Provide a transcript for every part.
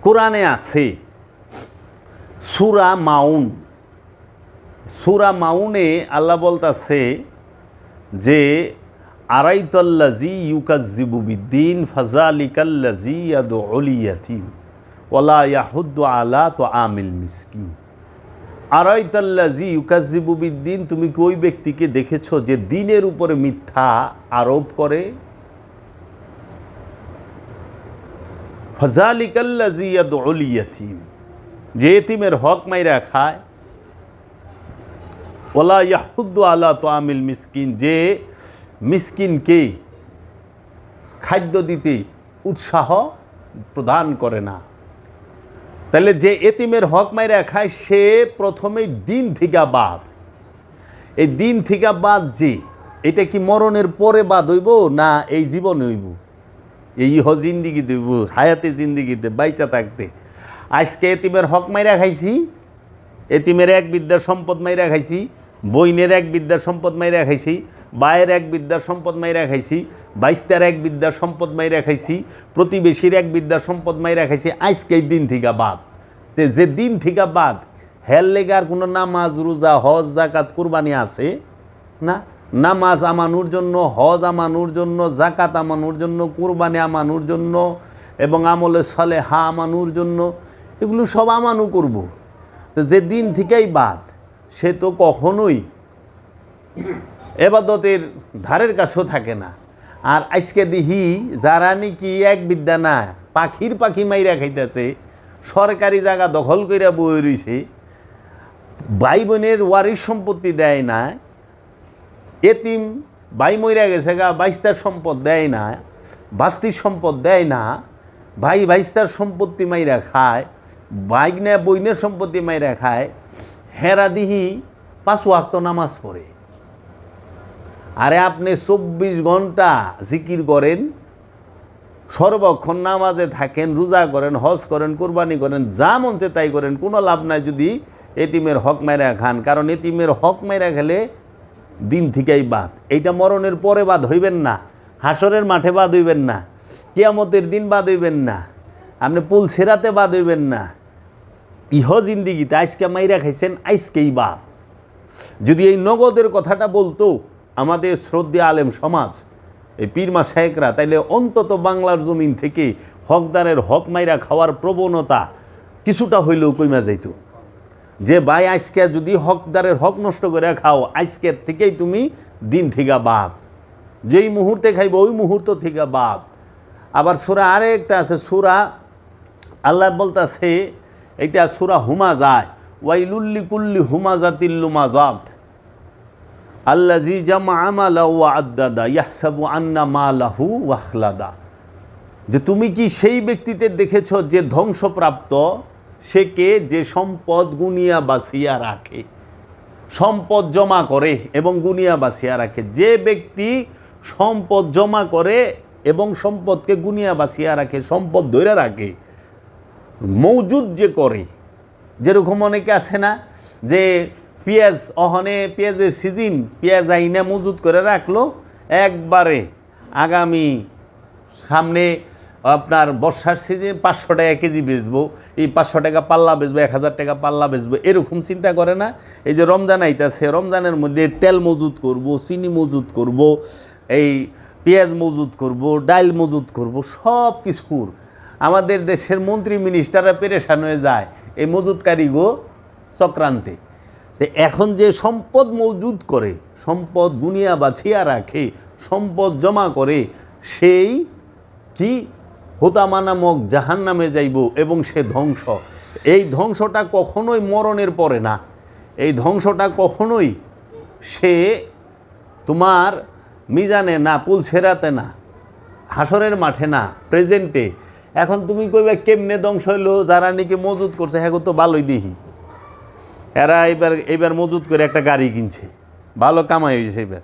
কোরআনে আছে সূরা মাউন। সূরা মাউনে আল্লাহ বলতাছে যে আরাইতাল্লাযী ইউকাজ্জিবু বিদ্দীন ফাযালিকাল্লাযী ইয়াদউল ইয়াতীম ওয়ালা ইয়াহুদ্দু আলা তুআমিল মিসকিন। আরাইতাল্লাযী ইউকাজ্জিবু বিদ্দীন, তুমি কি ওই ব্যক্তিকে দেখেছো যে দ্বীনের উপরে মিথ্যা আরোপ করে? ফাযালিকাল্লাযী ইয়াদউল ইয়াতীম, যে এতিমের হক মাইরা খায়। ওয়ালা ইয়াহুদ্দু আলা তুআমিল মিসকিন, যে মিসকিনকে খাদ্য দিতে উৎসাহ প্রদান করে না। তাহলে যে এতিমের হক মাইরা খায় সে প্রথমেই দিন থেকে বাদ। এই দিন থেকে বাদ যে এটা কি মরণের পরে বাদ হইব না এই জীবনে হইব? এই জিন্দিগিতে হইব, হায়াতে জিন্দিগিতে বাইচা থাকতে। আজকে এতিমের হক মাইরা খাইছি, এতিমের এক বিদ্যার সম্পদ মাইরা খাইছি, বইনের এক বিদ্যার সম্পদ মাইরা খাইছি, বায়ের এক বিদ্যার সম্পদ মাইরা খাইছি, বাইস্তার এক বিদ্যার সম্পদ মাইরা খাইছি, প্রতিবেশীর এক বিদ্যার সম্পদ মাইরা খাইছি। আজকে এই দিন থেকে বাদ। যে দিন থেকে বাদ হের লেগার কোনো নামাজ রোজা হজ জাকাত কুরবানি আছে না? নামাজ আমানুর জন্য, হজ আমানুর জন্য, জাকাত আমানুর জন্য, কুরবানি আমানুর জন্য এবং আমলে সালেহা আমানুর জন্য, এগুলো সব আমানু করব। তো যে দিন থেকেই বাদ সে তো কখনোই এবাদতের ধারের কাছেও থাকে না। আর আজকে দিহি যারা নাকি এক বিদ্যা না, পাখি মাইরা খাইতেছে, সরকারি জায়গা দখল কইরা বই রইছে, ভাই বোনের ওয়ারিশ সম্পত্তি দেয় না, এতিম ভাই মইরা গেছে গা বাইস্তার সম্পদ দেয় না, বাস্তির সম্পদ দেয় না, ভাই বাইস্তার সম্পত্তি মাইরা খায়, বাইগনা বইনের সম্পত্তি মাইরা খায়। হেরা দিহি 5 ওয়াক্ত নামাজ পড়ে। আরে আপনি 24 ঘন্টা জিকির করেন, সর্বক্ষণ নামাজে থাকেন, রোজা করেন, হজ করেন, কুরবানি করেন, যা মন চায় তাই করেন, কোনো লাভ নাই যদি এতিমের হক মাইরা খান। কারণ এতিমের হক মাইরা খেলে দিন থেকেই বাদ। এইটা মরণের পরে বাদ হইবেন না, হাসরের মাঠে বাদ হইবেন না, কিয়ামতের দিন বাদ হইবেন না, আপনি পুল সেরাতে বাদ হইবেন না। জিন্দিগিতে আজকে মাইরা খাইছেন, আজকেই বাদ। যদি এই নগদের কথাটা বলতো আমাদের শ্রদ্ধেয় আলেম সমাজ, এই পীরমা শায়েকরা, তাইলে অন্তত বাংলার জমিন থেকে হকদারের হক মাইরা খাওয়ার প্রবণতা কিছুটা হইলেও কইমা যাইত। যে ভাই আজকে যদি হকদারের হক নষ্ট করে খাও, আজকের থেকেই তুমি দিন থেকে বাদ। যেই মুহূর্তে খাইব ওই মুহূর্ত থেকে বাদ। আবার সূরা আরেকটা আছে, সূরা আল্লাহ বলতাছে, এটা সূরা হুমাজায়, ওয়াইলুল লিকুল্লি হুমাজাতিল লুমাজাত আল্লাযী জামআ মালাহু ওয়া আদ্দাদা ইয়াহসাবু আন্না মালাহু ওয়াখলাদা। যে তুমি কি সেই ব্যক্তিতে দেখেছো যে ধ্বংসপ্রাপ্ত, সে কে? যে সম্পদ গুনিয়া বাছিয়া রাখে, সম্পদ জমা করে এবং গুনিয়া বাছিয়া রাখে। যে ব্যক্তি সম্পদ জমা করে এবং সম্পদকে গুনিয়া বাছিয়া রাখে, সম্পদ ধরে রাখে, মজুদ যে করে। যেরকম অনেকে আছে না যে পেঁয়াজ, অহনে পেঁয়াজের সিজন, পেঁয়াজ আইনা মজুদ করে রাখলো, একবারে আগামী সামনে আপনার বর্ষার সিজন 500 টাকা কেজি বেচবো, এই 500 টাকা পাল্লা বেচবো, 1000 টাকা পাল্লা বেচবো, এরকম চিন্তা করে না। এই যে রমজান আইতাছে, রমজানের মধ্যে তেল মজুদ করব, চিনি মজুদ করব, এই পেঁয়াজ মজুদ করব, ডাল মজুদ করব, সব কিছুর আমাদের দেশের মন্ত্রী মিনিস্টাররা পেরেশান হয়ে যায় এই মজুদকারীগো চক্রান্তে। তো এখন যে সম্পদ মজুদ করে, সম্পদ গুনিয়া বাছিয়া রাখে, সম্পদ জমা করে, সেই কি হোতামা নামক জাহান্নামে যাইব এবং সে ধ্বংস। এই ধ্বংসটা কখনোই মরণের পরে না, এই ধ্বংসটা কখনোই সে তোমার মিজানে না, পুল সেরাতে না, হাসরের মাঠে না, প্রেজেন্টে। এখন তুমি কইবা কেমনে ধ্বংস হইলো? যারা নাকি মজুদ করছে হ্যাঁ তো ভালোই দেখি, এরা এইবার মজুদ করে একটা গাড়ি কিনছে, ভালো কামাই হয়েছে। এবার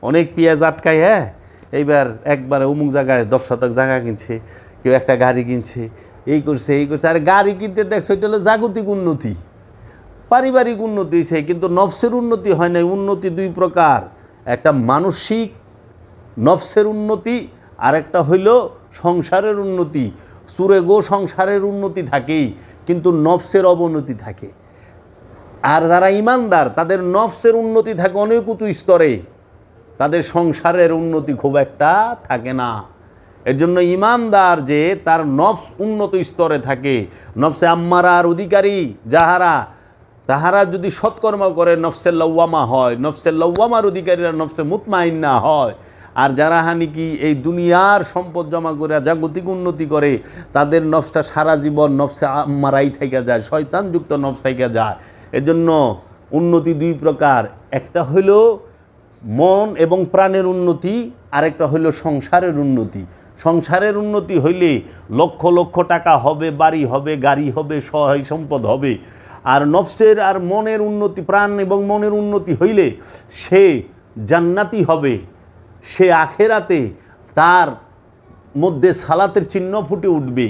অনেক পেঁয়াজ আটকায়, হ্যাঁ এইবার একবারে অমুক জায়গায় 10 শতক জায়গা কিনছে, কেউ একটা গাড়ি কিনছে, এই করছে এই করছে। আর গাড়ি কিনতে দেখছো এটা হলো জাগতিক উন্নতি, পারিবারিক উন্নতি হয়েছে, কিন্তু নফসের উন্নতি হয় নাই। উন্নতি 2 প্রকার, একটা মানসিক নফসের উন্নতি আর একটা হইল সংসারের উন্নতি। সুরে গো সংসারের উন্নতি থাকেই, কিন্তু নফসের অবনতি থাকে। আর যারা ইমানদার তাদের নফসের উন্নতি থাকে অনেক উঁচু স্তরে, তাদের সংসারের উন্নতি খুব একটা থাকে না। এর জন্য ইমানদার যে তার নফস উন্নত স্তরে থাকে, নফসে আম্মারার অধিকারী যাহারা, তাহারা যদি সৎকর্ম করে নফসে লওয়ামা হয়, নফসে লওয়ামার অধিকারীরা নফসে মুতমাইন্না হয়। আর যারা কি এই দুনিয়ার সম্পদ জমা করে জাগতিক উন্নতি করে, তাদের নফসটা সারা জীবন নফসে আম্মারাই থেকে যায়, শয়তানযুক্ত নফস থেকে যায়। এর জন্য উন্নতি দুই প্রকার, একটা হইল মন এবং প্রাণের উন্নতি, আরেকটা হইল সংসারের উন্নতি। সংসারের উন্নতি হইলে লক্ষ লক্ষ টাকা হবে, বাড়ি হবে, গাড়ি হবে, সহায় সম্পদ হবে। আর নফসের আর মনের উন্নতি, প্রাণ এবং মনের উন্নতি হইলে সে জান্নাতি হবে, সে আখেরাতে তার মধ্যে সালাতের চিহ্ন ফুটে উঠবে।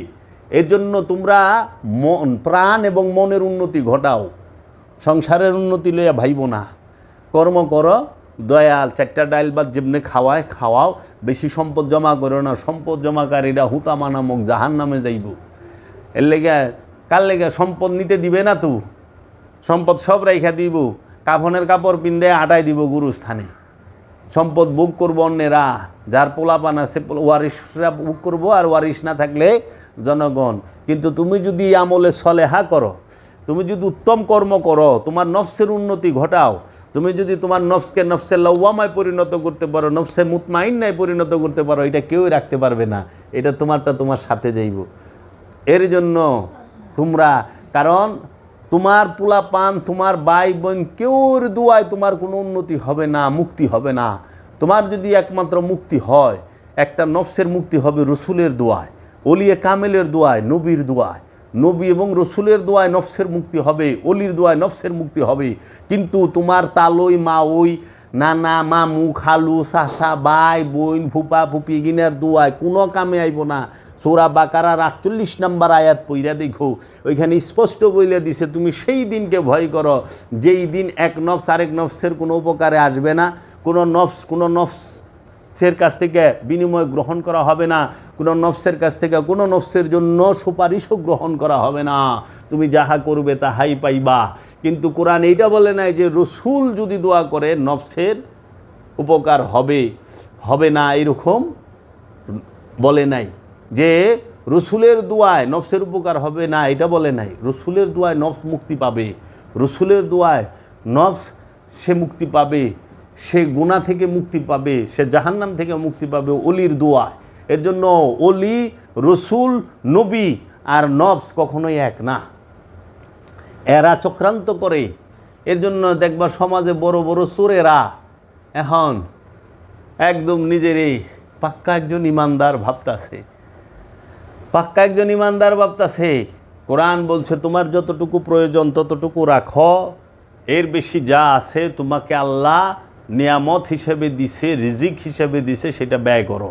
এর জন্য তোমরা মন, প্রাণ এবং মনের উন্নতি ঘটাও, সংসারের উন্নতি লইয়া ভাইব না। কর্ম করো, দয়াল চারটা ডাইল বা যেমনি খাওয়ায় খাওয়াও, বেশি সম্পদ জমা করো না। সম্পদ জমাকারীরা হুতামা নামক জাহান নামে যাইব। এর লেগে কার লেগে সম্পদ নিতে দিবে না, তো সম্পদ সব রাইখা দিব, কাফনের কাপড় পিন্দে আটাই দিব গুরুস্থানে। সম্পদ বুক করবো অন্যেরা, যার পোলাপান আছে ওয়ারিশরা বুক করবো, আর ওয়ারিশ না থাকলে জনগণ। কিন্তু তুমি যদি আমলে সলেহা করো, তুমি যদি উত্তম কর্ম করো, তোমার নফসের উন্নতি ঘটাও, তুমি যদি তোমার নফসকে নফসে লওয়ামায় পরিণত করতে পারো, নফসে মুতমাইন্নায় পরিণত করতে পারো, এটা কেউই রাখতে পারবে না। এটা তোমারটা তোমার সাথে যাইব। এর জন্য তোমরা, কারণ তোমার পোলাপান, তোমার ভাই বোন কেউর দোয়ায় তোমার কোনো উন্নতি হবে না, মুক্তি হবে না। তোমার যদি একমাত্র মুক্তি হয়, একটা নফসের মুক্তি হবে রসুলের দোয়ায়, ওলিয়ে কামেলের দোয়ায়, নবীর দোয়ায়। নবী এবং রসুলের দোয়ায় নফসের মুক্তি হবে, অলির দোয়ায় নফসের মুক্তি হবে। কিন্তু তোমার তালই মা, ওই নানা মামু খালু চাচা ভাই বোন ফুপা ফুপি গিনার দোয়ায় কোনো কামে আইব না। সূরা বাকারার 48 নম্বর আয়াত পইরা দেখো, ওইখানে স্পষ্ট বলে দিছে, তুমি সেই দিনকে ভয় করো যেই দিন এক নফস আরেক নফসের কোনো উপকারে আসবে না, কোনো নফসের কাছ থেকে বিনিময় গ্রহণ করা হবে না, কোনো নফসের কাছ থেকে কোনো নফসের জন্য সুপারিশও গ্রহণ করা হবে না। তুমি যাহা করবে তাহাই পাইবা। কিন্তু কোরআন এইটা বলে নাই যে রসুল যদি দোয়া করে নফসের উপকার হবে হবে না, এরকম বলে নাই। যে রসুলের দোয়ায় নফসের উপকার হবে না, এটা বলে নাই। রসুলের দোয়ায় নফস মুক্তি পাবে, রসুলের দোয়ায় নফস সে মুক্তি পাবে, সে গুনাহ থেকে মুক্তি পাবে, সে জাহান্নাম থেকে মুক্তি পাবে অলির দোয়ায়। এর জন্য অলি, রসুল, নবী আর নফস কখনোই এক না, এরা চক্রান্ত করে। এর জন্য দেখবা সমাজে বড় বড় চোরেরা এখন একদম নিজেরই পাক্কা একজন ইমানদার ভাবতাছে, পাক্কা একজন ইমানদার ভাবতাছে। কোরআন বলছে তোমার যতটুকু প্রয়োজন ততটুকু রাখো, এর বেশি যা আছে তোমাকে আল্লাহ নিয়ামত হিসেবে দিছে, রিজিক হিসেবে দিছে, সেটা ব্যয় করো,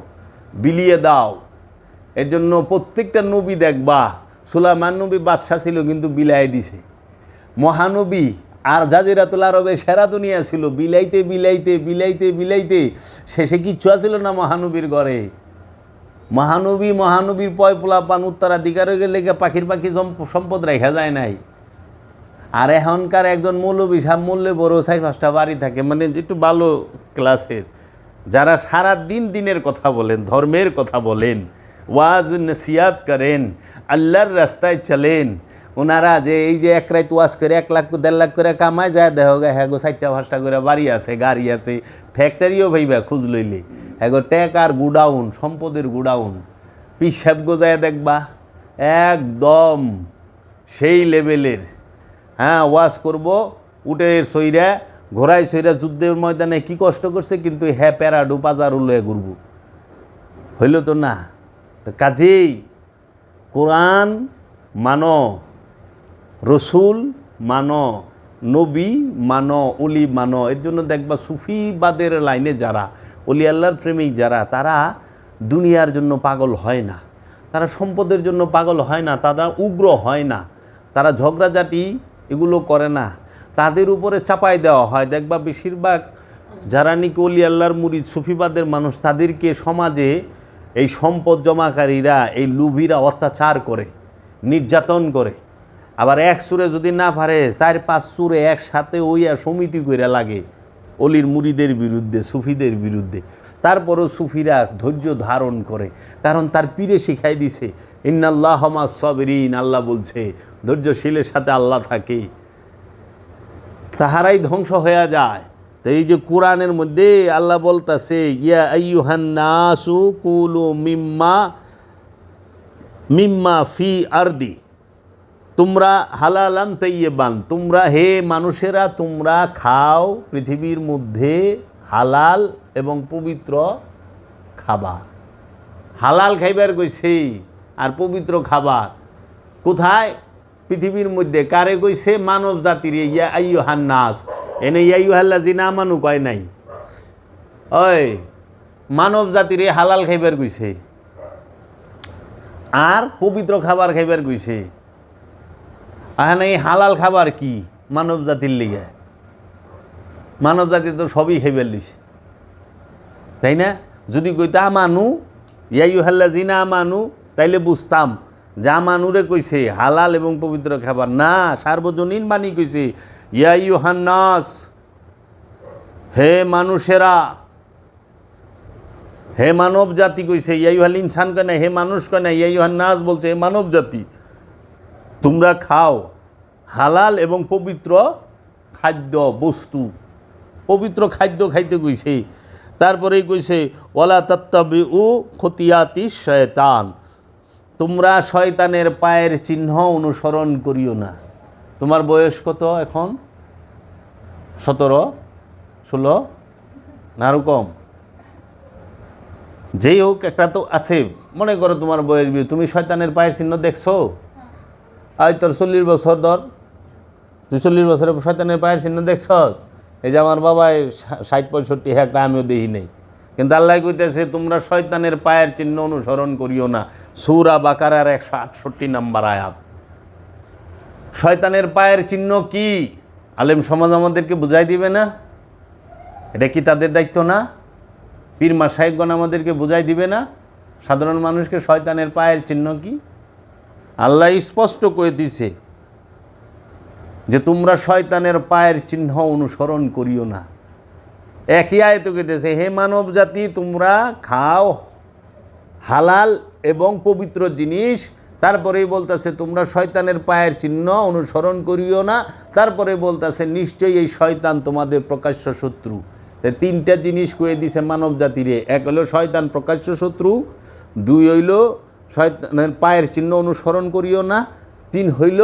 বিলিয়ে দাও। এর জন্য প্রত্যেকটা নবী দেখবা, সুলাইমান নবী বাদশাহ ছিল কিন্তু বিলায় দিছে। মহানবী আর জাজিরাতুল আরবে সেরা দুনিয়া ছিল, বিলাইতে বিলাইতে বিলাইতে বিলাইতে শেষে কিচ্ছু আসছিল না মহানবীর ঘরে। মহানবীর পয় পোলাপান উত্তরাধিকার লেগে পাখির পাখি সম্পদ রেখা যায় নাই। আর এখনকার একজন মৌলবী সাহেব মূল্যে বড় 4-5টা বাড়ি থাকে, মানে একটু ভালো ক্লাসের, যারা সারা দিন দিনের কথা বলেন, ধর্মের কথা বলেন, ওয়াজ নসিহাত করেন, আল্লাহর রাস্তায় চলেন। ওনারা যে এই যে এক রাত ওয়াজ করে 1 লাখ 1.5 লাখ করে কামায় যায়, দেখো হ্যাঁ গো 4টা-5টা করে বাড়ি আছে, গাড়ি আছে, ফ্যাক্টরিও ভাইবা খোঁজ লইলে হ্যাঁ গো টেকার গুডাউন, সম্পদের গুডাউন। পিসাব গোজায় দেখবা একদম সেই লেভেলের। হ্যাঁ ওয়াজ করব, উটের সইরা ঘোড়ায় সইরা যুদ্ধের ময়দানে কি কষ্ট করছে, কিন্তু হ্যাঁ প্যারাডু পাজারু লয়ে ঘুরব, হইল তো না। তো কাজেই কোরআন মানো, রসুল মানো, নবী মানো, অলি মানো। এর জন্য দেখবা সুফিবাদের লাইনে যারা, অলি আল্লাহর প্রেমিক যারা, তারা দুনিয়ার জন্য পাগল হয় না, তারা সম্পদের জন্য পাগল হয় না, তারা উগ্র হয় না, তারা ঝগড়াঝাটি এগুলো করে না, তাদের উপরে চাপাই দেওয়া হয়। দেখবা বেশিরভাগ যারা নাকি অলি আল্লাহর মুরিদ সুফিবাদের মানুষ, তাদেরকে সমাজে এই সম্পদ জমাকারীরা, এই লুভিরা অত্যাচার করে, নির্যাতন করে। আবার এক সুরে যদি না পারে 4-5 সুরে একসাথে ওইয়া সমিতি করে লাগে অলির মুরিদের বিরুদ্ধে, সুফিদের বিরুদ্ধে। তারপরও সুফিরা ধৈর্য ধারণ করে, কারণ তার পীরে শিখাই দিছে ইন্নাল্লাহ মাস সাবিরিন। আল্লাহ বলছে ধৈর্যশীলের সাথে আল্লাহ থাকে, তাহারাই ধ্বংস হয়ে যায়। তো এই যে কোরআনের মধ্যে আল্লাহ বলতেছে ইয়া আইয়ুহান নাসু কুলু মিম্মা ফি আরদি, তোমরা হালালান তাইয়্যিবান, তোমরা হে মানুষেরা তোমরা খাও পৃথিবীর মধ্যে হালাল এবং পবিত্র খাবার। হালাল খাইবার কইছে আর পবিত্র খাবার কোথায়? পৃথিবীর মধ্যে। কারে কইছে? মানব জাতির। ইয়া আইয়ুহান নাস, এনে ইয়া আইয়ুহাল্লাযিনা আমানু কয় নাই, ওই মানব জাতির হালাল খাইবার কইছে আর পবিত্র খাবার খাইবার কইছে। এখন এই হালাল খাবার কি মানব জাতির লিগে? মানব জাতি তো সবই খাইবার লিছে, তাই না? যদি কইতা মানু ইয়া আইয়ুহাল্লাযিনা আমানু, তাইলে বুঝতাম যা মানুরে কইছে হালাল এবং পবিত্র খাবার না, সার্বজনীন বাণী কইছে ইয়া আইয়ুহান নাস, হে মানুষেরা, হে মানব জাতি কইছে। ইয়া আইয়ুহাল ইনসান কয় না, হে মানুষ কয় না, ইয়া আইয়ুহান নাস বলছে, হে মানব জাতি তোমরা খাও হালাল এবং পবিত্র খাদ্য বস্তু, পবিত্র খাদ্য খাইতে কইছে। তারপরেই কইছে ওয়ালা তাত্তাবিউ খুতিয়াতিশ শয়তান, তোমরা শয়তানের পায়ের চিহ্ন অনুসরণ করিও না। তোমার বয়স কত এখন? 17, 16 না আরও কম? যেই হোক একটা তো আছে। মনে করো তোমার বয়স, তুমি শয়তানের পায়ের চিহ্ন দেখছো? আজ তোর 40 বছর ধর, তুই 40 বছরে শয়তানের পায়ের চিহ্ন দেখছ? এই যে আমার বাবাই 60-65, হ্যাঁ আমিও দেখি নেই। কিন্তু আল্লাহ কইতেছে তোমরা শয়তানের পায়ের চিহ্ন অনুসরণ করিও না। সূরা বাকারার 168 নম্বর আয়াত। শয়তানের পায়ের চিহ্ন কি? আলেম সমাজ আমাদেরকে বুঝাই দিবে না? এটা কি তাদের দায়িত্ব না? পীর মাশায়েখগণ আমাদেরকে বুঝাই দিবে না সাধারণ মানুষকে শয়তানের পায়ের চিহ্ন কি? আল্লাহ স্পষ্ট করে দিছে যে তোমরা শয়তানের পায়ের চিহ্ন অনুসরণ করিও না। একই আয়াতে কইতেছে হে মানব জাতি তোমরা খাও হালাল এবং পবিত্র জিনিস। তারপরেই বলতেছে তোমরা শয়তানের পায়ের চিহ্ন অনুসরণ করিও না। তারপরে বলতেছে নিশ্চয়ই এই শয়তান তোমাদের প্রকাশ্য শত্রু। তিনটা জিনিস কয়ে দিছে মানব জাতিরে। এক হলো শয়তান প্রকাশ্য শত্রু, 2 হইল শয়তানের পায়ের চিহ্ন অনুসরণ করিও না, 3 হইল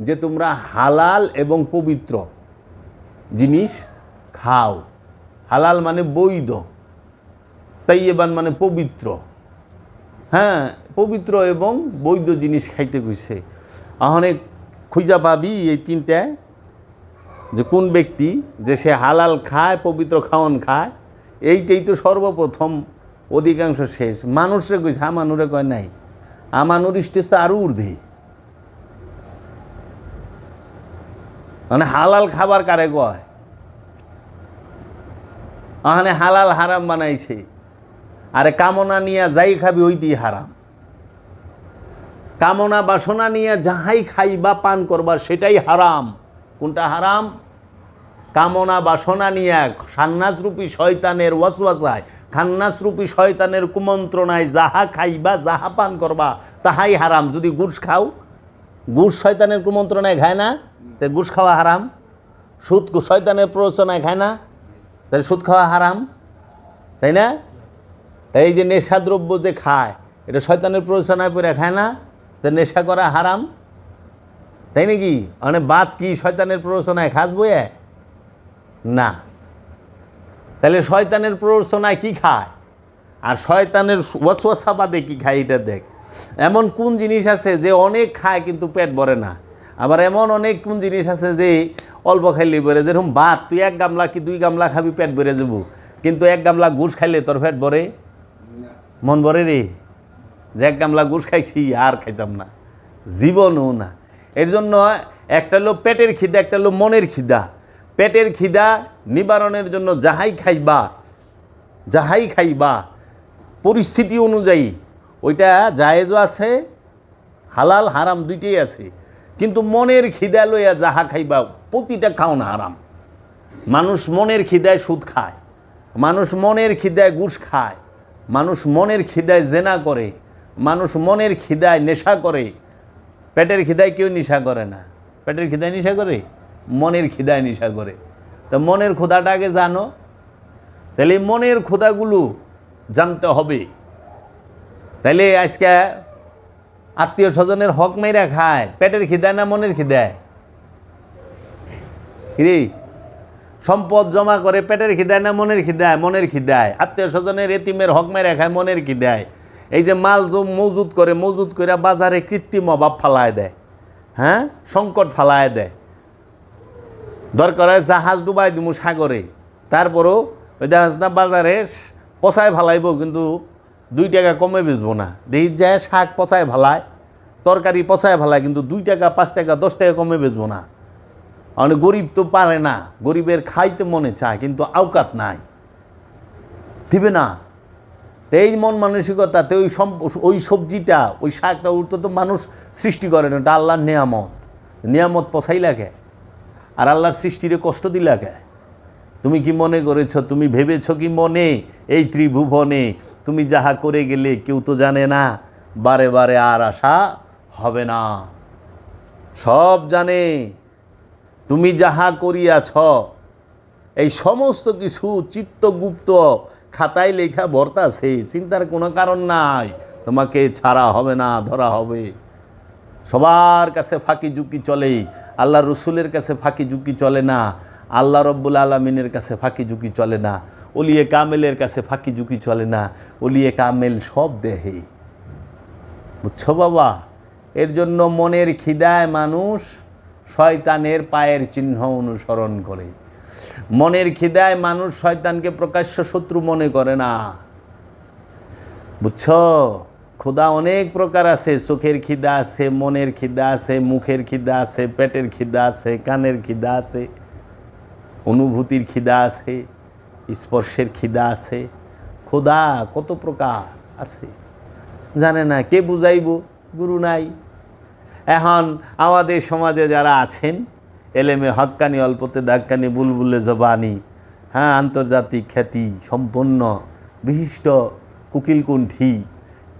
যে তোমরা হালাল এবং পবিত্র জিনিস খাও। হালাল মানে বৈধ, তাইয়্যিবান মানে পবিত্র। হ্যাঁ, পবিত্র এবং বৈধ জিনিস খাইতে কইছে। অনেক খুঁজা পাবি এই তিনটা, যে কোন ব্যক্তি যে সে হালাল খায়, পবিত্র খাওয়ান খায়, এইটাই তো সর্বপ্রথম, অধিকাংশ শেষ। মানুষরে কইছে, আমানুরে কয় নাই। আমানুর স্টেজ তো আরও ঊর্ধ্বে। মানে হালাল খাবার কারে কয়? ওখানে হালাল হারাম বানাইছে। আরে কামনা নিয়ে যাই খাবি ওইটি হারাম। কামনা বাসনা নিয়ে যাহাই খাইবা পান করবা সেটাই হারাম। কোনটা হারাম? কামনা বাসনা নিয়ে খান্নাসরূপী শয়তানের ওয়াসওয়াসায়, খান্নাসরূপী শয়তানের কুমন্ত্রণায় যাহা খাইবা যাহা পান করবা তাহাই হারাম। যদি গুড় খাও, গুড় শয়তানের কুমন্ত্রণায় খায় না, তাই গুড় খাওয়া হারাম। সুদ শয়তানের প্ররোচনায় খায় না, তাহলে সুদ খাওয়া হারাম, তাই না? তাই এই যে নেশাদ্রব্য যে খায়, এটা শয়তানের প্ররোচনায় পড়ে খায় না, তাই নেশা করা হারাম, তাই নাকি? মানে বাদ কি শয়তানের প্ররোচনায় খাস বইয়ে না? তাহলে শয়তানের প্ররোচনায় কি খায় আর শয়তানের ওয়াসওয়াসা বাদে কি খায় এটা দেখ। এমন কোন জিনিস আছে যে অনেক খায় কিন্তু পেট ভরে না, আবার এমন অনেক কোন জিনিস আছে যে অল্প খাইলে ভরে। যেরকম ভাত, তুই 1 গামলা কি 2 গামলা খাবি পেট ভরে যাব, কিন্তু 1 গামলা ঘুষ খাইলে তোর পেট ভরে? মন ভরে রে? যে 1 গামলা ঘুষ খাইছি আর খাইতাম না, জীবনও না। এর জন্য একটা হলো পেটের খিদা, একটা হলো মনের খিদা। পেটের খিদা নিবারণের জন্য যাহাই খাইবা পরিস্থিতি অনুযায়ী ওইটা জায়েজও আছে, হালাল হারাম দুইটাই আছে। কিন্তু মনের খিদা লইয়া যাহা খাইবা প্রতিটা খাওন হারাম। মানুষ মনের খিদায় সুদ খায়, মানুষ মনের খিদায় ঘুষ খায়, মানুষ মনের খিদায় জেনা করে, মানুষ মনের খিদায় নেশা করে। পেটের খিদায় কেউ নেশা করে না। পেটের খিদায় নেশা করে, মনের খিদায় নেশা করে। তো মনের ক্ষুধাটা আগে জানো, তাহলে মনের ক্ষুধাগুলো জানতে হবে। তাইলে আজকে আত্মীয় স্বজনের হক মেরা খায় পেটের খিদায় না মনের খিদায়? রে সম্পদ জমা করে পেটের খিদায় না মনের খিদায়? মনের খিদায়। আত্মীয় স্বজনের এতিমের হক মেরা খায় মনের খিদায়। এই যে মাল মজুত করে বাজারে কৃত্রিম অভাব ফালায় দেয়, হ্যাঁ, সংকট ফালায় দেয়। দরকার হয় জাহাজ ডুবাই দিমু সাগরে, তারপরও ওই জাহাজ না বাজারে পচায় ফালাইব, কিন্তু 2 টাকা কমে বেচবো না। দেখি যায় শাক পচায় ফালায়, তরকারি পচায় ফালায়, কিন্তু 2 টাকা 5 টাকা 10 টাকা কমে বেচবো না। মানে গরিব তো পারে না, গরিবের খাইতে মনে চায় কিন্তু আওকাত নাই, দিবে না। এই মন মানসিকতাতে ওই সবজিটা ওই শাকটা উঠতে তো মানুষ সৃষ্টি করে না, এটা আল্লাহর নিয়ামত। নিয়ামত পচাই লাগে আর আল্লাহর সৃষ্টিরে কষ্ট দিলা কে? তুমি কি মনে করেছ, তুমি ভেবেছ কি মনে এই ত্রিভুবনে তুমি যাহা করে গেলে কেউ তো জানে না, বারে বারে আর আশা হবে না। সব জানে তুমি যাহা করিয়াছ, এই সমস্ত কিছু চিত্তগুপ্ত খাতায় লেখা বর্তাছে, চিন্তার কোনো কারণ নাই। তোমাকে ছাড়া হবে না, ধরা হবে। সবার কাছে ফাঁকি ঝুঁকি চলে, আল্লাহ রসুলের কাছে ফাঁকি ঝুঁকি চলে না, আল্লাহ রব্বুল আলমিনের কাছে ফাঁকি ঝুঁকি চলে না, ওলিয়ে কামেলের কাছে ফাঁকি ঝুঁকি চলে না। ওলিয়ে কামেল সব দেহে, বুঝছো বাবা? এর জন্য মনের খিদায় মানুষ শয়তানের পায়ের চিহ্ন অনুসরণ করে। মনের খিদায় মানুষ শয়তানকে প্রকাশ্য শত্রু মনে করে না, বুঝছো? ক্ষুধা অনেক প্রকার আছে। চোখের খিদা আছে, মনের খিদা আছে, মুখের খিদা আছে, পেটের খিদা আছে, কানের খিদা আছে, অনুভূতির খিদা আছে, স্পর্শের খিদা আছে। ক্ষুধা কত প্রকার আছে জানে না, কে বুঝাইব? গুরু নাই। এখন আমাদের সমাজে যারা আছেন, এলেমে হক্কানি, অল্পতে দাক্কানি, বুলবুলে জবানি, হ্যাঁ, আন্তর্জাতিক খ্যাতি সম্পন্ন বিশিষ্ট কুকিলকুণ্ঠী,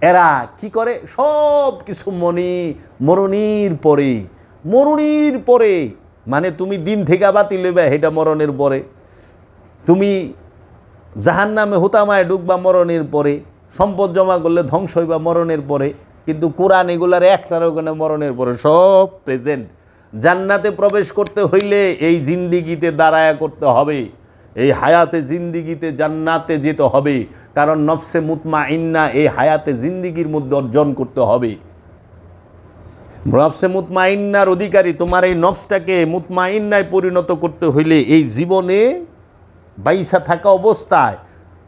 এরা কি করে? সব কিছু মরণের পরে, মানে তুমি দিন থেকে বাতিল হইবা এটা মরণের পরে, তুমি জাহান্নামে হুতামায় ঢুকবা মরণের পরে, সম্পদ জমা করলে ধ্বংস হইবা মরণের পরে। কিন্তু কোরআন এগুলার একটার ওখানে মরণের পরে, সব প্রেজেন্ট। জান্নাতে প্রবেশ করতে হইলে এই জিন্দিগিতে দাঁড়ায়া করতে হবে, এই হায়াতে জিন্দিগিতে জান্নাতে যেতে হবে। কারণ নফসে মুতমাইন্না এই হায়াতে জিন্দিগির মধ্যে অর্জন করতে হবে। নফসে মুতমাইন্নার অধিকারী তোমার এই নফসটাকে মুতমাইন্নায় পরিণত করতে হইলে এই জীবনে বাইসা থাকা অবস্থায়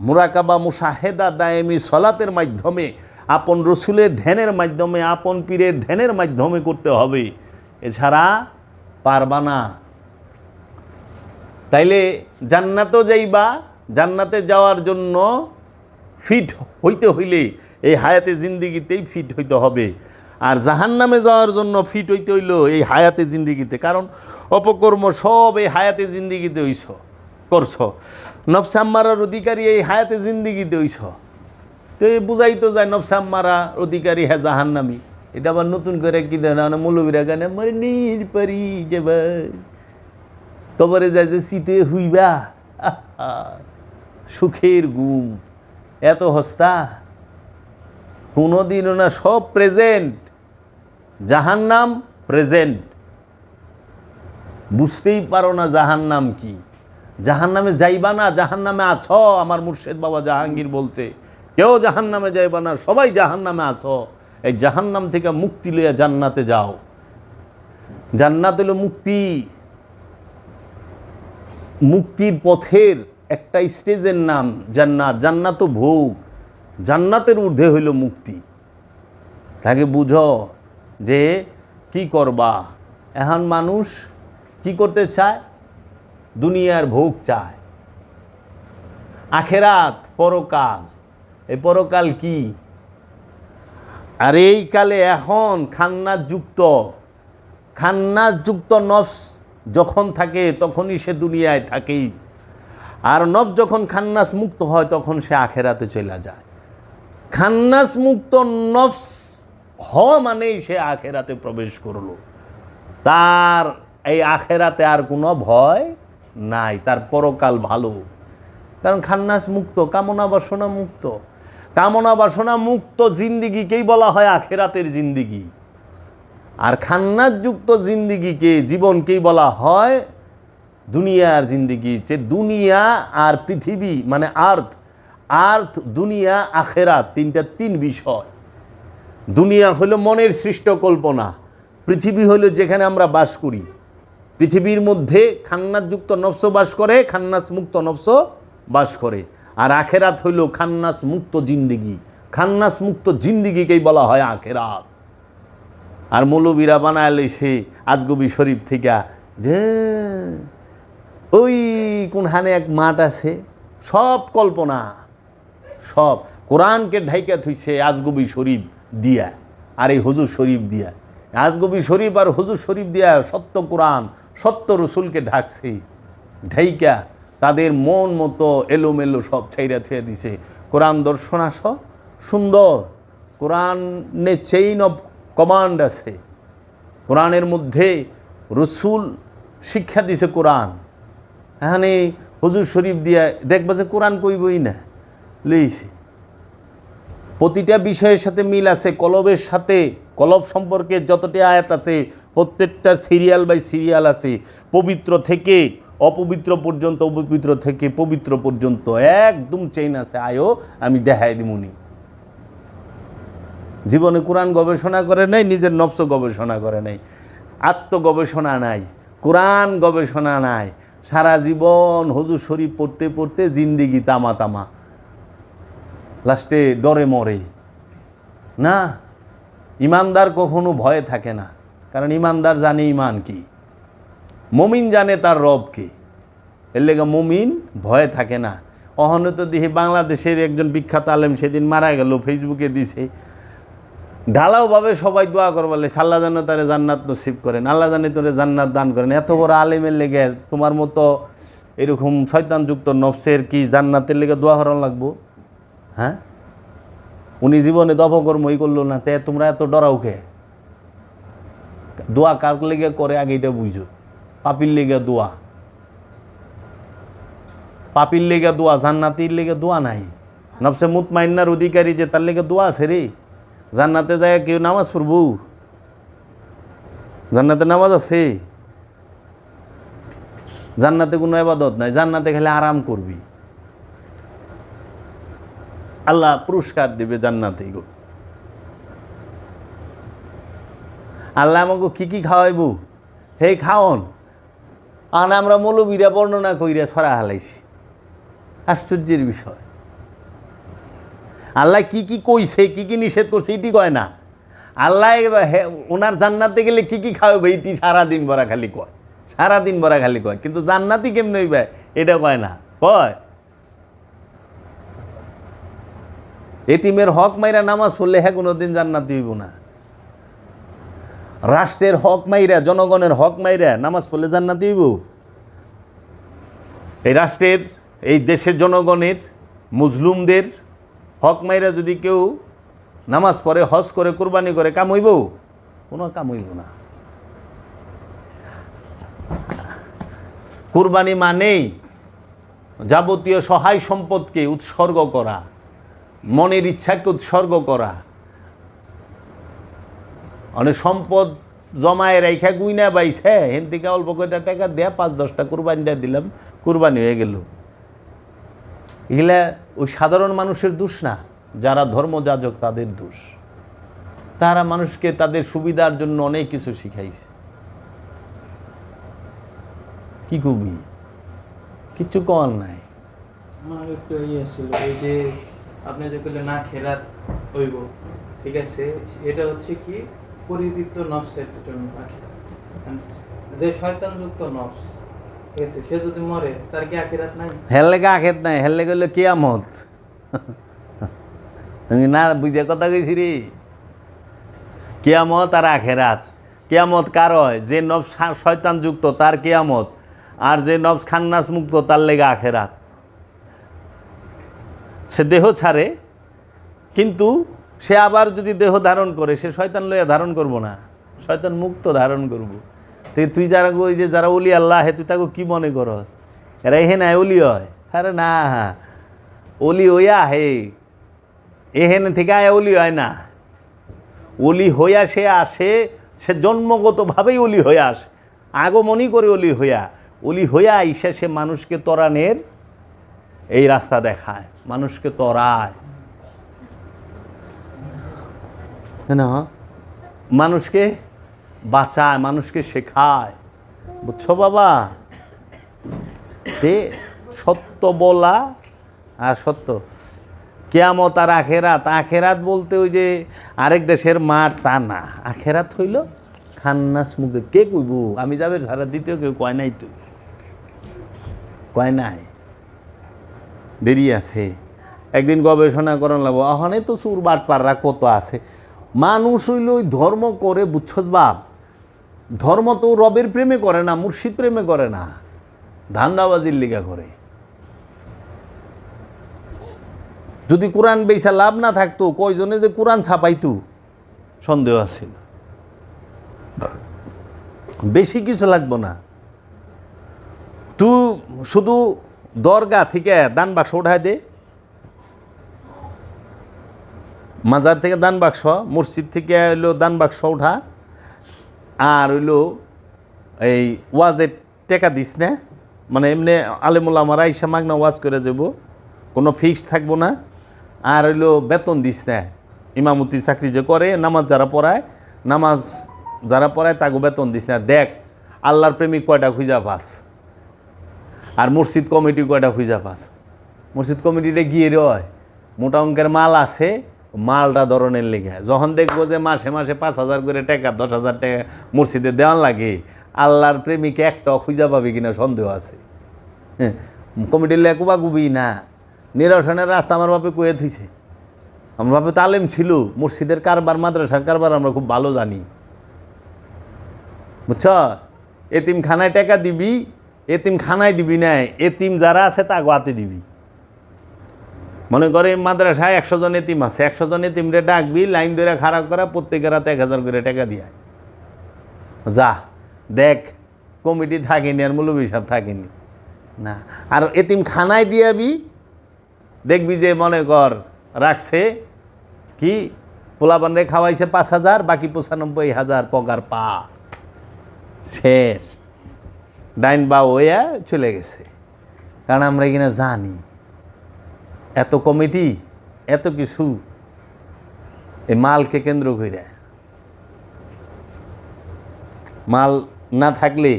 মুরাকাবা, মুশাহেদা, দায়েমি সলাতের মাধ্যমে, আপন রসুলের ধ্যানের মাধ্যমে, আপন পীরের ধ্যানের মাধ্যমে করতে হবে, এছাড়া পারবা না। তাইলে জান্নাতও যাইবা, জান্নাতে যাওয়ার জন্য ফিট হইতে হইলে এই হায়াতে জিন্দিগিতেই ফিট হইতে হবে। আর জাহান্নামে যাওয়ার জন্য ফিট হইতে হইল এই হায়াতে জিন্দিগিতে। কারণ অপকর্ম সব এই হায়াতে জিন্দিগিতে করছ। নফসে আম্মারার অধিকারী এই হায়াতে জিন্দিগিতে হইছ। তো এই বুঝাই তো যায় নফসে আম্মারার অধিকারী হ্যাঁ জাহান্নামী। এটা আবার নতুন করে কি দেয় না, মৌলবীরা গানে মরে নির পারি যে ভাই কবরে যায় যে শীতে হুইবা, সুখের ঘুম এত হস্তা কোনোদিনও না। সব প্রেজেন্ট, জাহান্নাম প্রেজেন্ট। বুঝতেই পারো না জাহান্নাম কি। জাহান্নামে যাইবা না, জাহান্নামে আছো। আমার মুর্শেদ বাবা জাহাঙ্গীর বলছে, কেউ জাহান্নামে যাইবা না, সবাই জাহান্নামে আছো। এই জাহান্নাম থেকে মুক্তি লইয়া জান্নাতে যাও। জান্নাত হলো মুক্তি, মুক্তির পথের একটা স্টেজের নাম জান্নাত। জান্নাত ভোগ, জান্নাতের ঊর্ধ্বে হইল মুক্তি। তাকে বুঝো যে কি করবা। এখন মানুষ কি করতে চায়? দুনিয়ার ভোগ চায়, আখেরাত, পরকাল এই পরকাল কি? আর এই কালে এখন খান্নাসযুক্ত নফস যখন থাকে তখনই সে দুনিয়ায় থাকেই, আর নফস যখন খান্নাস মুক্ত হয় তখন সে আখেরাতে চলে যায়। খান্নাস মুক্ত নফস হওয়া মানেই সে আখেরাতে প্রবেশ করলো, তার এই আখেরাতে আর কোনো ভয় নাই, তার পরকাল ভালো। কারণ খান্নাস মুক্ত, কামনা বাসনা মুক্ত। কামনা বাসনা মুক্ত জিন্দিগিকেই বলা হয় আখেরাতের জিন্দিগি, আর খান্নাসযুক্ত জিন্দিগিকে, জীবনকেই বলা হয় দুনিয়ার জিন্দিগি। যে দুনিয়া আর পৃথিবী মানে আর্থ দুনিয়া আখেরাত তিন বিষয়। দুনিয়া হলো মনের সৃষ্ট কল্পনা, পৃথিবী হলো যেখানে আমরা বাস করি। পৃথিবীর মধ্যে খান্নাসযুক্ত নফস বাস করে, খান্নাস মুক্ত নফস বাস করে। আর আখেরাত হইল খান্নাস মুক্ত জিন্দিগি। খান্নাস মুক্ত জিন্দিগিকেই বলা হয় আখেরাত। আর মৌলবীরা বানায় লইছে আজগবি শরীফ থেকে যে ওই কোনখানে এক মাঠ আছে, সব কল্পনা, সব কোরআনকে ঢাইকা থুইছে আজগবি শরীফ দিয়া আর এই হুজুর শরীফ দিয়া। আজগবি শরীফ আর হুজুর শরীফ দিয়া সত্য কোরআন সত্য রসুলকে ঢাকছে, ঢাইকা তাদের মন মতো এলোমেলো সব ছাইরা থুয়ে দিছে। কোরআন দর্শন আস সুন্দর, কোরআনে চেইন অফ কমান্ড আছে, কোরআনের মধ্যে রসুল শিক্ষা দিছে কোরআন। এখানে হুজুর শরীফ দিয়া দেখবা যে কোরআন কইবই না, লইছে প্রতিটা বিষয়ের সাথে মিল আছে, কলবের সাথে কলব সম্পর্কে যতটি আয়াত আছে প্রত্যেকটার সিরিয়াল বাই সিরিয়াল আছে, পবিত্র থেকে অপবিত্র পর্যন্ত, অপবিত্র থেকে পবিত্র পর্যন্ত একদম চেইন আছে। আয়ো আমি দেখাই দিমুনি। জীবনে কোরআন গবেষণা করে নাই, নিজের নফস গবেষণা করে নাই, আত্মগবেষণা নাই, কোরআন গবেষণা নাই। সারা জীবন হুজুর শরীফ পড়তে পড়তে জিন্দিগি তামা তামা, লাস্টে ডরে মরে না। ইমানদার কখনো ভয়ে থাকে না, কারণ ইমানদার জানে ইমান কি, মুমিন জানে তার রব কি, এর লেগে মুমিন ভয়ে থাকে না। অহনে তো দেখি বাংলাদেশের একজন বিখ্যাত আলেম সেদিন মারা গেল, ফেসবুকে দিছে ঢালাওভাবে সবাই দোয়া করবলে আল্লাহ যেন তারে জান্নাত নসিব করেন, আল্লাহ জানে তোরে জান্নাত দান করেন। এত বড় আলেমের লেগে তোমার মতো এরকম শয়তানযুক্ত নফসের কি জান্নাতের লেগে দোয়া করানো লাগবো? হ্যাঁ, উনি জীবনে তো অপকর্মই করলো না, তে তোমরা এত ডরাও কে? দোয়া কার লেগে করে আগে এটা বুঝো। পাপির লেগে দোয়া, পাপির লেগে দোয়া, জান্নাতির লেগে দোয়া নাই। নফসে মুতমাইন্নার অধিকারী যে তার লেগে দোয়া আছে রে। জান্নাতে যায় কেউ নামাজ পড়বো? জান্নাতে নামাজ আছে? জান্নাতে কোনো ইবাদত নাই, জান্নাতে খেলে আরাম করবি, আল্লাহ পুরস্কার দিবে জান্নাতে। আল্লাহ আমাকে কি খাওয়াইব হে খাওন, আর আমরা মৌলবীরা বর্ণনা কইরা ছড়া হালাইছি। আশ্চর্যের বিষয়, আল্লাহ কি কইছে, কি নিষেধ করছে এটি কয় না। আল্লাহ ওনার জান্নাতে গেলে কি খাওয়াবে এটি সারাদিন ভরা খালি কয়, সারাদিন ভরা খালি কয়, কিন্তু জান্নাতি কেমন হইবে এটা কয় না। কয় এতিমের হক মাইরা নামাজ পড়লে হ্যাঁ কোনোদিন জান্নাতি হইব না। রাষ্ট্রের হক মাইরা, জনগণের হক মাইরা নামাজ পড়লে জান্নাতি হইব? এই রাষ্ট্রের, এই দেশের জনগণের, মুসলিমদের হক মাইরা যদি কেউ নামাজ পড়ে, হজ করে, কুরবানি করে, কাম হইব? কোনো কাম হইব না। কুরবানি মানেই যাবতীয় সহায় সম্পদকে উৎসর্গ করা, মনের ইচ্ছাকে উৎসর্গ করা। অনেক সম্পদ জমায় রেখা গুইনা বাইছে, হেন থেকে অল্প কয়টা টাকা দেয়া 5-10টা কুরবানি দিয়ে দিলাম, কুরবানি হয়ে গেল। এগুলা ওই সাধারণ মানুষের দোষ না, যারা ধর্মযাজক তাদের দোষ। তারা মানুষকে তাদের সুবিধার জন্য অনেক কিছু শিখাইছে। কি কবি, কিচ্ছু কল নাই। আমার একটু ইয়ে ছিল, এই যে আপনি যে বললেন না খেরাত হইব, ঠিক আছে, এটা হচ্ছে কি পরিতৃপ্ত নফসের জন্য। যে শয়তানযুক্ত নফস, ঠিক আছে, সে যদি মরে তার কি আখিরাত নাই? হেল লেগে আখেত নাই, হেল লেগে হলো কিয়ামত। তুমি না বুঝে কথা কইছি রে। কিয়ামত আর আখেরাত। কিয়ামত কার হয়? যে নফস শয়তান যুক্ত তার কিয়ামত, আর যে নফস খান্নাস মুক্ত তার লেগে আখেরাত। সে দেহ ছাড়ে, কিন্তু সে আবার যদি দেহ ধারণ করে, সে শয়তান লইয়া ধারণ করব না, শয়তান মুক্ত ধারণ করব। তুই যারা ওই যে যারা ওলি আল্লাহ হে, তুই তাকে কি মনে করস এরা এহে নাই ওলি হয়? আরে না, ওলি হইয়া হে, এহেন থেকে আয় ওলি হয় না। ওলি হইয়া সে আসে, সে জন্মগতভাবেই ওলি হয়ে আসে, আগমনই করে ওলি হইয়া আইসা সে মানুষকে তরানের এই রাস্তা দেখায়, মানুষকে তরায় না, মানুষকে বাঁচায়, মানুষকে শেখায়। বুঝছো বাবা? তে সত্য বলা আর সত্য। কিয়ামত আর আখেরাত। আখেরাত বলতে ওই যে আরেক দেশের মাঠ তা না, আখেরাত হইল খান্নাস মুখে। কে কইব? আমি যাবে সারা দ্বিতীয় কেউ কয় নাই, তো কয় নাই, দেরি আছে। একদিন গবেষণা করান লাগবো। ওখানে তো চুর বাটপাররা কত আছে। মানুষ হইল ওই ধর্ম করে, বুঝছস বাপ, ধর্ম তো রবের প্রেমে করে না, মুর্শিদ প্রেমে করে না, ধান্দাবাজির লিগা করে। যদি কোরআন বেচা লাভ না থাকতো, কয়জনে যে কোরআন ছাপাইতো সন্দেহ আছে। বেশি কিছু লাগবো না, তুই শুধু দরগা থেকে দান বাক্স উঠায় দে, মাজার থেকে দান বাক্স, মসজিদ থেকে হইলো দান বাক্স উঠা, আর হইলো এই ওয়াজের টেকা দিস না, মানে এমনি আলেমুল্লামারা ইসা মাগনা ওয়াজ করে যাব, কোনো ফিক্সড থাকবো না। আর হইলো বেতন দিস না, ইমামতি চাকরি যে করে, নামাজ যারা পড়ায় তাকে বেতন দিস না। দেখ আল্লাহর প্রেমিক কয়টা খুঁজা পাস, আর মসজিদ কমিটি কয়টা খুঁজা পাস। মসজিদ কমিটিটা গিয়ে রয় মোটা অঙ্কের মাল আছে, মালটা ধরনের লেগে যখন দেখবো যে মাসে মাসে 5,000 করে টাকা, 10,000 টাকা মসজিদে দেওয়ান লাগে, আল্লাহর প্রেমিকে একটাও খুঁজা পাবে কিনা সন্দেহ আছে। হ্যাঁ, কমিটির লেকুবা গুবি না, নিরসনের রাস্তা আমার বাপে কয়ে থুইছে। আমার বাপে তালেম ছিল, মসজিদের কারবার, মাদ্রাসার কারবার আমরা খুব ভালো জানি। বুঝছ? এতিমখানায় টাকা দিবি, এতিমখানায় দিবি না, এতিম যারা আছে তা গোয়াতে দিবি। মনে করে মাদ্রাসায় 100 জন এতিম আছে, 100 জন এতিমরে ডাকবি, লাইন ধরে খারাপ করা, প্রত্যেকের রাতে 1000 করে টাকা দিয়ে যা। দেখ কমিটি থাকেনি, আর মৌলবী সাহেব থাকেনি না। আর এতিমখানায় দিয়াবি, দেখবি যে মনে কর রাখছে কি, পোলাপানরে খাওয়াইছে 5,000, বাকি 95,000 পগার পা শেষ, ডাইন বা ওয়া চলে গেছে। কারণ আমরা এখানে জানি এত কমিটি, এত কিছু, এই মালকে কেন্দ্র করে। মাল না থাকলে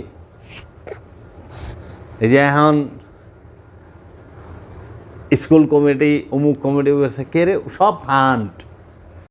এই যে এখন স্কুল কমিটি, অমুক কমিটি কে রে, সব ফান্ড